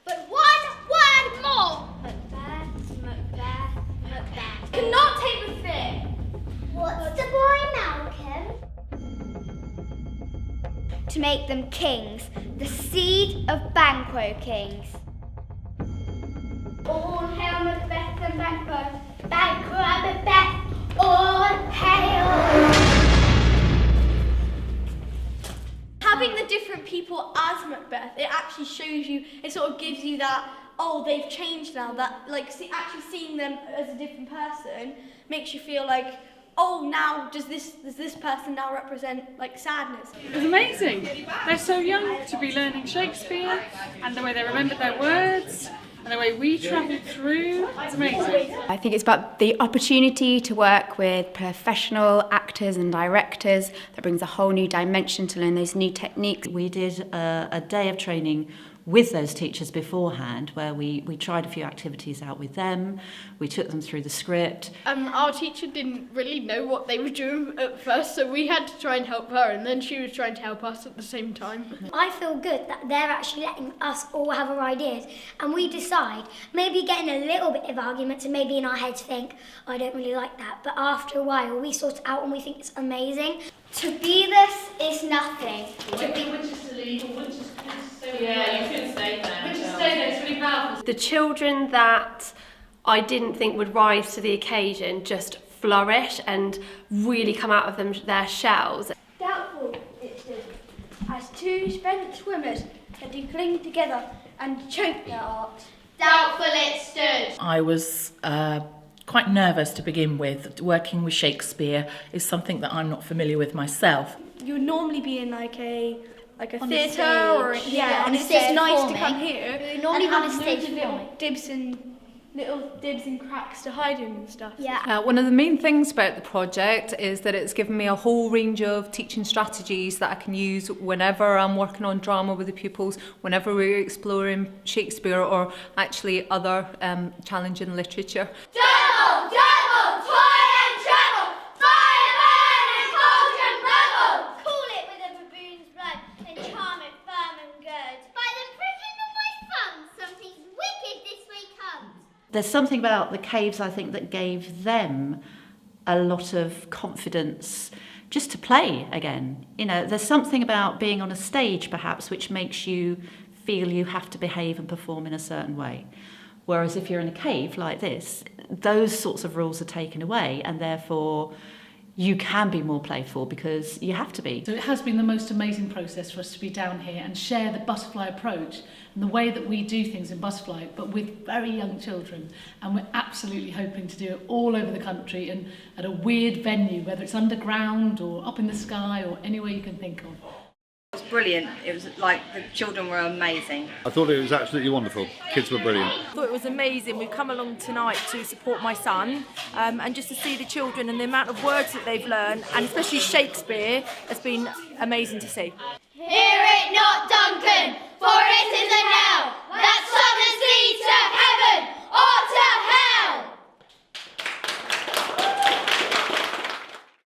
But one word more! Macbeth, Macbeth, Macbeth. Cannot take the fear. What's the boy, Malcolm? To make them kings, the seed of Banquo kings. All hail Macbeth and Banquo. Banquo and Macbeth, all hail! Having the different people as Macbeth, it actually shows you, it sort of gives you that, oh, they've changed now, that, like, actually seeing them as a different person makes you feel like, oh, now does this person now represent, like, sadness? It was amazing. They're so young to be learning Shakespeare, and the way they remembered their words, and the way we travelled through. It's amazing. I think it's about the opportunity to work with professional actors and directors that brings a whole new dimension to learn those new techniques. We did a day of training with those teachers beforehand, where we tried a few activities out with them, we took them through the script. Our teacher didn't really know what they were doing at first, so we had to try and help her, and then she was trying to help us at the same time. I feel good that they're actually letting us all have our ideas, and we decide, maybe getting a little bit of arguments and maybe in our heads think, I don't really like that, but after a while we sort it out and we think it's amazing. To be this is nothing. The children that I didn't think would rise to the occasion just flourish and really come out of their shells. Doubtful it stood, as two spent swimmers had to cling together and choke their art. Doubtful it stood. I was quite nervous to begin with. Working with Shakespeare is something that I'm not familiar with myself. You would normally be in like a On theatre stage. or Yeah, yeah, on and a it's stage just nice forming. to come here We normally and on a have stage loads of little forming. dibs and cracks to hide in and stuff. Yeah. One of the main things about the project is that it's given me a whole range of teaching strategies that I can use whenever I'm working on drama with the pupils, whenever we're exploring Shakespeare or actually other challenging literature. Double, double, toil and trouble, fire, burn and cold and rubble. Cool it with a baboon's blood and charm it firm and good. By the prison of my thumb, something wicked this way comes. There's something about the caves, I think, that gave them a lot of confidence just to play again. You know, there's something about being on a stage, perhaps, which makes you feel you have to behave and perform in a certain way. Whereas if you're in a cave like this, those sorts of rules are taken away, and therefore you can be more playful because you have to be. So it has been the most amazing process for us to be down here and share the butterfly approach and the way that we do things in butterfly, but with very young children. And we're absolutely hoping to do it all over the country and at a weird venue, whether it's underground or up in the sky or anywhere you can think of. It was brilliant. It was like the children were amazing. I thought it was absolutely wonderful. Kids were brilliant. I thought it was amazing. We've come along tonight to support my son and just to see the children and the amount of words that they've learned, and especially Shakespeare, has been amazing to see. Hear it not, Duncan!